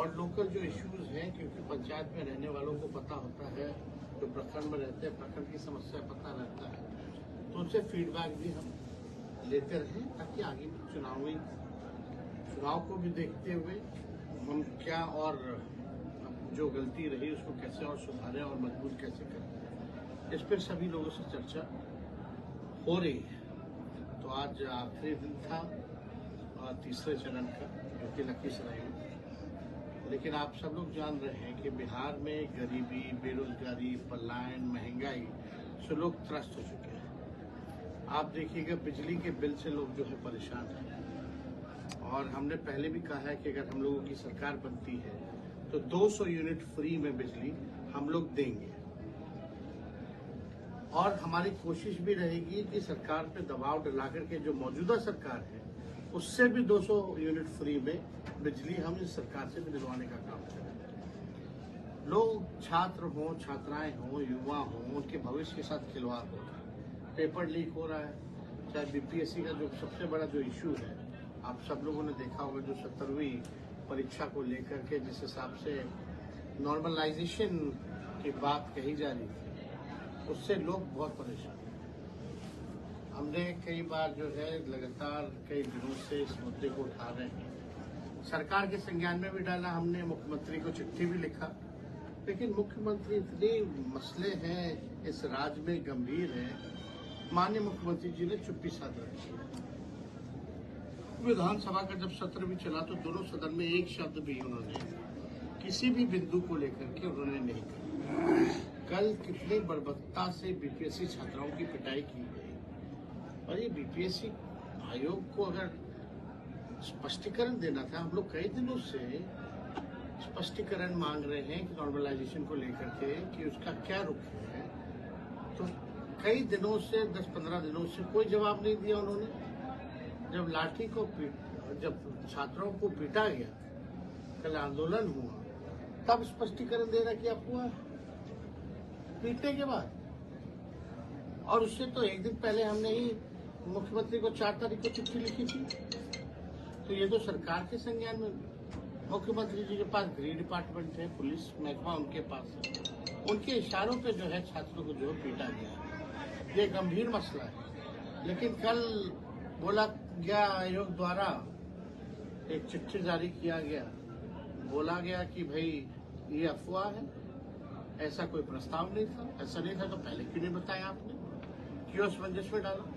और लोकल जो इश्यूज हैं, क्योंकि पंचायत में रहने वालों को पता होता है, जो प्रखंड में रहते हैं प्रखंड की समस्या पता रहता है, तो उनसे फीडबैक भी हम लेते रहें ताकि आगे चुनाव को भी देखते हुए हम क्या और जो गलती रही उसको कैसे और सुधारें और मजबूत कैसे करें, इस पर सभी लोगों से चर्चा हो रही है। तो आज आखिरी दिन था तीसरे चरण का, जो कि लखीसराय में। लेकिन आप सब लोग जान रहे हैं कि बिहार में गरीबी, बेरोजगारी, पलायन, महंगाई से लोग त्रस्त हो चुके हैं। आप देखिएगा बिजली के बिल से लोग जो है परेशान हैं, और हमने पहले भी कहा है कि अगर हम लोगों की सरकार बनती है तो 200 यूनिट फ्री में बिजली हम लोग देंगे। और हमारी कोशिश भी रहेगी कि सरकार पे दबाव डला करके जो मौजूदा सरकार है उससे भी 200 यूनिट फ्री में बिजली हम इस सरकार से दिलवाने का काम करेंगे। लोग छात्र हों, छात्राएं हों, युवा हों, उनके भविष्य के साथ खिलवाड़ हो रहा है, पेपर लीक हो रहा है। चाहे बीपीएससी का जो सबसे बड़ा जो इश्यू है, आप सब लोगों ने देखा होगा, जो 17वीं परीक्षा को लेकर के जिस हिसाब से नॉर्मलाइजेशन की बात कही जा रही थी, उससे लोग बहुत परेशान हैं। हमने कई बार जो है लगातार कई दिनों से इस मुद्दे को उठा रहे हैं, सरकार के संज्ञान में भी डाला, हमने मुख्यमंत्री को चिट्ठी भी लिखा, लेकिन मुख्यमंत्री इतने मसले हैं इस राज्य में गंभीर हैं, माननीय मुख्यमंत्री जी ने चुप्पी साध रखी है। विधानसभा का जब सत्र भी चला तो दोनों सदन में एक शब्द भी उन्होंने किसी भी बिंदु को लेकर के उन्होंने नहीं कहा। कल कितनी बर्बरता से बीपीएससी छात्राओं की पिटाई की गई, और ये बीपीएससी आयोग को अगर स्पष्टीकरण देना था, हम लोग कई दिनों से स्पष्टीकरण मांग रहे हैं कि नॉर्मलाइजेशन को लेकर के कि उसका क्या रुख है, तो कई दिनों से 10-15 दिनों से कोई जवाब नहीं दिया उन्होंने। जब लाठी को जब छात्रों को पीटा गया, कल आंदोलन हुआ, तब स्पष्टीकरण देना क्या हुआ पीटने के बाद। और उससे तो एक दिन पहले हमने ही मुख्यमंत्री को 4 तारीख को चिट्ठी लिखी थी। तो ये तो सरकार के संज्ञान में, मुख्यमंत्री जी के पास गृह डिपार्टमेंट है, पुलिस महकमा उनके पास है, उनके इशारों पे जो है छात्रों को जो पीटा गया, ये गंभीर मसला है। लेकिन कल बोला गया आयोग द्वारा, एक चिट्ठी जारी किया गया, बोला गया कि भाई ये अफवाह है, ऐसा कोई प्रस्ताव नहीं था। ऐसा नहीं था तो पहले क्यों नहीं बताया आपने, क्यों असमंजस में डाला।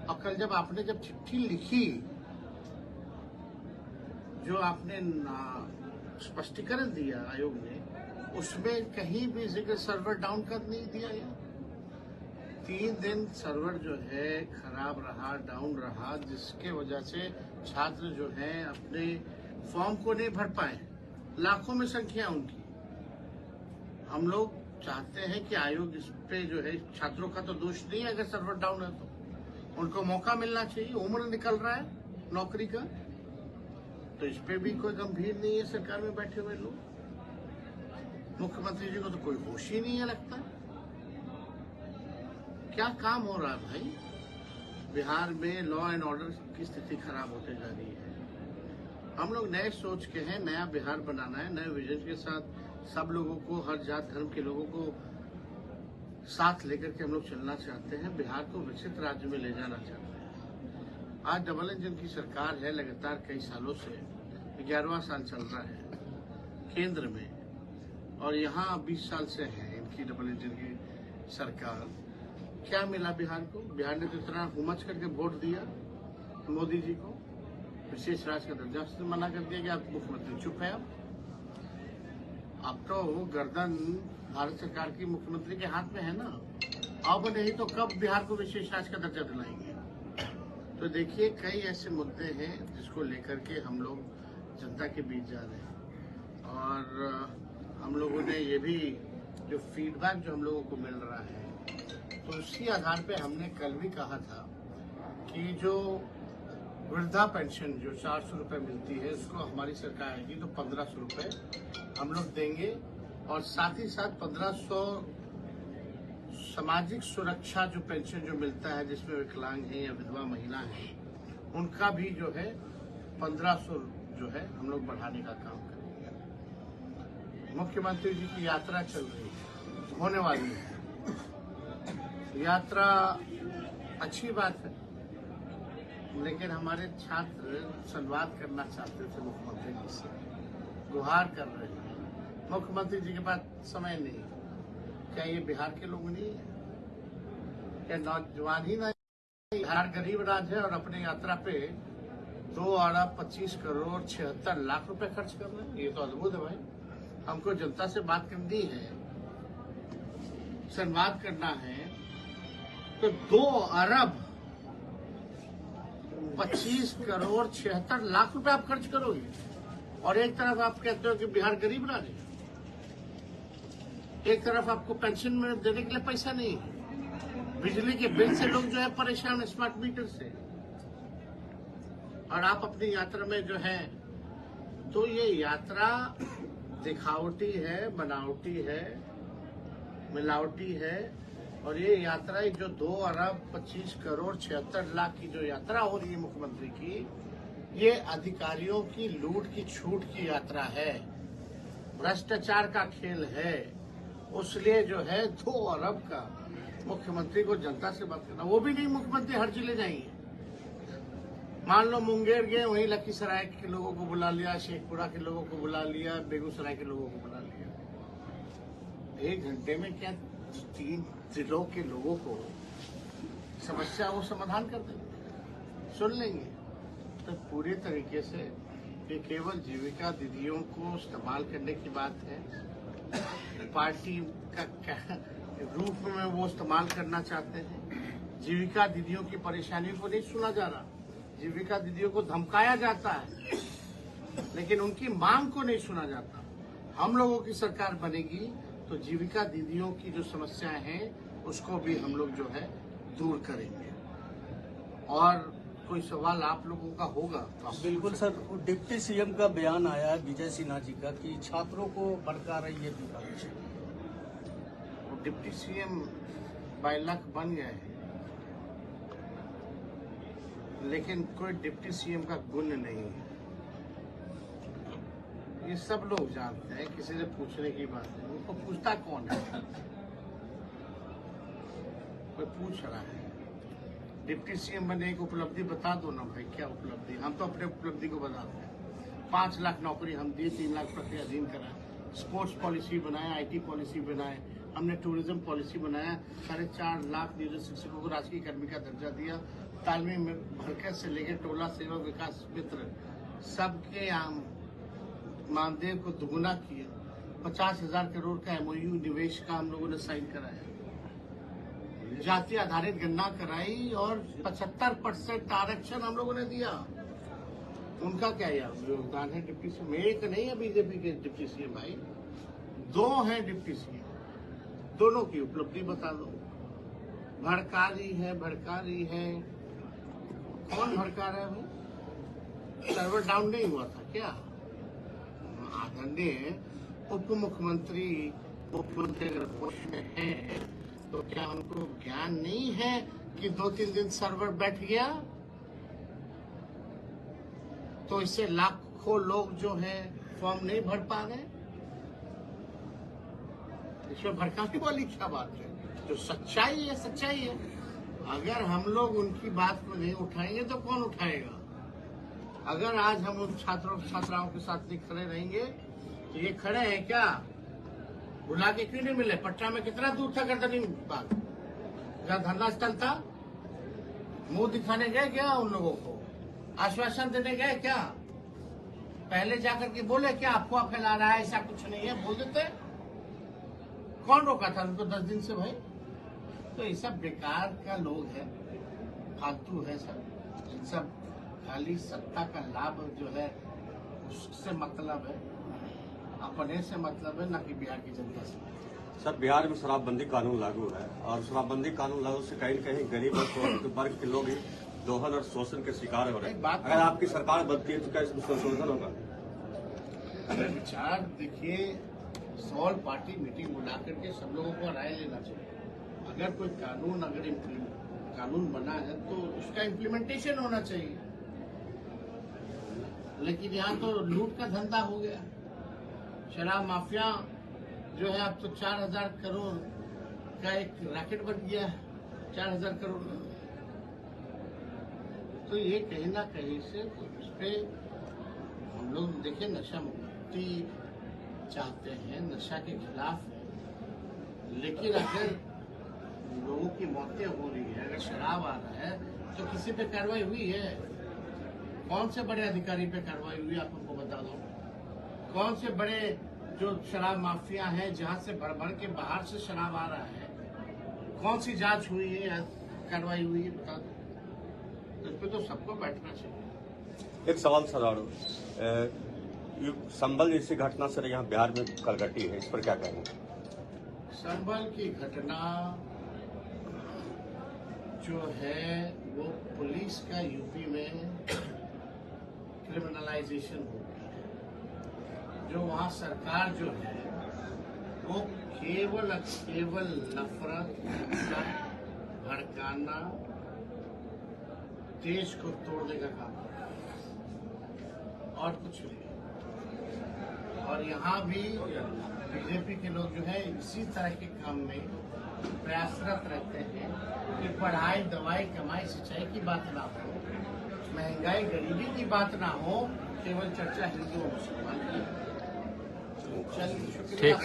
और कल जब आपने चिट्ठी लिखी, जो आपने स्पष्टीकरण दिया आयोग ने, उसमें कहीं भी जिक्र सर्वर डाउन कर नहीं दिया गया। 3 दिन सर्वर जो है खराब रहा, डाउन रहा, जिसके वजह से छात्र जो हैं अपने फॉर्म को नहीं भर पाए, लाखों में संख्या उनकी। हम लोग चाहते हैं कि आयोग इस पे जो है, छात्रों का तो दोष नहीं है, अगर सर्वर डाउन है तो उनको मौका मिलना चाहिए, उम्र निकल रहा है नौकरी का, तो इस पे भी कोई गंभीर नहीं है सरकार में बैठे हुए लोग। मुख्यमंत्री जी को तो कोई होश ही नहीं है लगता। क्या काम हो रहा है भाई, बिहार में लॉ एंड ऑर्डर की स्थिति खराब होते जा रही है। हम लोग नए सोच के हैं, नया बिहार बनाना है, नए विजन के साथ सब लोगों को, हर जात धर्म के लोगों को साथ लेकर के हम लोग चलना चाहते हैं, बिहार को विकसित राज्य में ले जाना चाहते हैं। आज डबल इंजन की सरकार है, लगातार कई सालों से 11वां साल चल रहा है केंद्र में, और यहाँ 20 साल से है इनकी डबल इंजन की सरकार। क्या मिला बिहार को? बिहार ने तो इतना हुमच करके वोट दिया मोदी जी को, विशेष राज्य का दर्जा से मना कर दिया कि आप मुख्यमंत्री चुप है। अब तो गर्दन भारत सरकार की मुख्यमंत्री के हाथ में है ना, अब नहीं तो कब बिहार को विशेष राज्य का दर्जा दिलाएंगे। तो देखिए कई ऐसे मुद्दे हैं जिसको लेकर के हम लोग जनता के बीच जा रहे हैं, और हम लोगों ने ये भी जो फीडबैक जो हम लोगों को मिल रहा है, तो उसी आधार पे हमने कल भी कहा था कि जो वृद्धा पेंशन जो 400 रुपये मिलती है, उसको हमारी सरकार आएगी तो 1500 रुपये हम लोग देंगे, और साथ ही साथ 1500 सामाजिक सुरक्षा जो पेंशन जो मिलता है, जिसमें विकलांग हैं या विधवा महिला हैं, उनका भी जो है 1500 जो है हम लोग बढ़ाने का काम करेंगे। मुख्यमंत्री जी की यात्रा चल रही है, होने वाली है। यात्रा अच्छी बात है, लेकिन हमारे छात्र संवाद करना चाहते थे मुख्यमंत्री जी से, गुहार कर रहे हैं। मुख्यमंत्री जी के पास समय नहीं। क्या ये बिहार के लोग नहीं है? क्या नौजवान ही नहीं? बिहार गरीब राज्य है और अपनी यात्रा पे 2,25,76,00,000 रुपए खर्च कर रहे हैं। ये तो अद्भुत है भाई। हमको जनता से बात करनी है, संवाद करना है, तो 2,25,76,00,000 रुपए आप खर्च करोगे, और एक तरफ आप कहते हो कि बिहार गरीब राज्य है, एक तरफ आपको पेंशन में देने के लिए पैसा नहीं है, बिजली के बिल से लोग जो है परेशान, स्मार्ट मीटर से, और आप अपनी यात्रा में जो है, तो ये यात्रा दिखावटी है, बनावटी है, मिलावटी है। और ये यात्रा जो 2,25,76,00,000 की जो यात्रा हो रही है मुख्यमंत्री की, ये अधिकारियों की लूट की छूट की यात्रा है, भ्रष्टाचार का खेल है। उसलिए जो है 2 अरब का मुख्यमंत्री को जनता से बात करना, वो भी नहीं मुख्यमंत्री हर जिले जाएंगे। मान लो मुंगेर गए, वहीं लखीसराय के लोगों को बुला लिया, शेखपुरा के लोगों को बुला लिया, बेगूसराय के लोगों को बुला लिया। 1 घंटे में क्या 3 जिलों के लोगों को समस्या वो समाधान कर देंगे, सुन लेंगे। तो पूरे तरीके से ये केवल जीविका दीदियों को इस्तेमाल करने की बात है। पार्टी का रूप में वो इस्तेमाल करना चाहते हैं। जीविका दीदियों की परेशानियों को नहीं सुना जा रहा, जीविका दीदियों को धमकाया जाता है, लेकिन उनकी मांग को नहीं सुना जाता। हम लोगों की सरकार बनेगी तो जीविका दीदियों की जो समस्याएं हैं उसको भी हम लोग जो है दूर करेंगे। और कोई सवाल आप लोगों का होगा तो बिल्कुल सर। डिप्टी सीएम का बयान आया है विजय सिन्हा जी का कि छात्रों को भड़का रही है विपक्ष। डिप्टी सीएम बाइलक बन गए हैं, लेकिन कोई डिप्टी सीएम का गुण नहीं है। ये सब लोग जानते हैं, किसी से पूछने की बात है। उनको पूछता कौन है? कोई पूछ रहा है। डिप्टी सीएम बने एक उपलब्धि बता दो ना भाई, क्या उपलब्धि? हम तो अपने उपलब्धि को बताते हैं। 5 लाख नौकरी हम दिए, 3 लाख प्रक्रिया अधीन कराए, स्पोर्ट्स पॉलिसी बनाए, IT पॉलिसी बनाए, हमने टूरिज्म पॉलिसी बनाया, 4.5 लाख नियोजित शिक्षकों को राजकीय कर्मी का दर्जा दिया, तालमेल में भरकर से लेकर टोला सेवा विकास मित्र सबके मानदेय को दुगुना किया। 50,000 करोड़ का MOU निवेश का हम लोगों ने साइन कराया, जाति आधारित गणना कराई, और 75% आरक्षण हम लोगों ने दिया। उनका क्या योगदान है डिप्टी सीएम? एक नहीं है बीजेपी के डिप्टी सीएम भाई, 2 हैं डिप्टी सीएम। दोनों की उपलब्धि बता दो। भड़का रही है। कौन भड़का रहा है भाई? सर्वर डाउन नहीं हुआ था क्या? आदरणीय उप मुख्यमंत्री अगर पोस्ट में है तो क्या उनको ज्ञान नहीं है कि 2-3 दिन सर्वर बैठ गया तो इससे लाखों लोग जो है फॉर्म नहीं भर पा रहे? इसमें भड़काने वाली क्या बात है? जो सच्चाई है सच्चाई है। अगर हम लोग उनकी बात को नहीं उठाएंगे तो कौन उठाएगा? अगर आज हम उन छात्राओं के साथ नहीं खड़े रहेंगे तो ये खड़े हैं क्या? बुला के क्यों नहीं मिले? पटना में कितना दूर था गर्दनी बाग, जहाँ धरना स्थल था? मुंह दिखाने गए क्या उन लोगों को? आश्वासन देने गए क्या? पहले जाकर के बोले क्या अफवाह फैला रहा है, ऐसा कुछ नहीं है, बोल देते। कौन रोका था उनको 10 दिन से भाई? तो ये सब बेकार का लोग है, फालतू है सब। सब खाली सत्ता का लाभ जो है उससे मतलब है, अपने से मतलब है, ना कि बिहार की जनता से। सर, बिहार में शराबबंदी कानून लागू है और शराबबंदी कानून लागू से कहीं न कहीं गरीब और शोषित वर्ग के लोग ही दोहन और शोषण के शिकार हो रहे हैं। अगर आपकी सरकार बनती है तो क्या इसमें संशोधन होगा? अगर विचार देखिए, 100 पार्टी मीटिंग बुला करके सब लोगों को राय लेना चाहिए। अगर कोई कानून बना है तो उसका इम्प्लीमेंटेशन होना चाहिए। लेकिन यहाँ तो लूट का धंधा हो गया। शराब माफिया जो है अब तो 4,000 करोड़ का एक रैकेट बन गया है। 4,000 करोड़। तो ये कहीं ना कहीं से उस पे हम लोग देखिए नशा मुक्ति चाहते हैं, नशा के खिलाफ है, लेकिन अगर लोगों की मौतें हो रही है, अगर शराब आ रहा है तो किसी पे कार्रवाई हुई है? कौन से बड़े अधिकारी पे कार्रवाई हुई आप हमको बता दो। कौन से बड़े जो शराब माफिया हैं जहां से भर भर के बाहर से शराब आ रहा है, कौन सी जांच हुई है या कार्रवाई हुई है बता दो। तो इस पे तो सबको बैठना चाहिए। एक सवाल सर और संभल जैसी घटना सर यहाँ बिहार में कल घटी है, इस पर क्या कहेंगे? संभल की घटना जो है वो पुलिस का यूपी में क्रिमिनलाइजेशन हो गया है। जो वहाँ सरकार जो है वो केवल नफरत, भड़काना, देश को तोड़ने का काम और कुछ नहीं। और यहाँ भी बीजेपी के लोग जो है इसी तरह के काम में प्रयासरत रहते हैं कि पढ़ाई, दवाई, कमाई, सिंचाई की बात ना हो, महंगाई, गरीबी की बात ना हो, केवल चर्चा हिंदू और मुसलमान की। चलिए, शुक्रिया।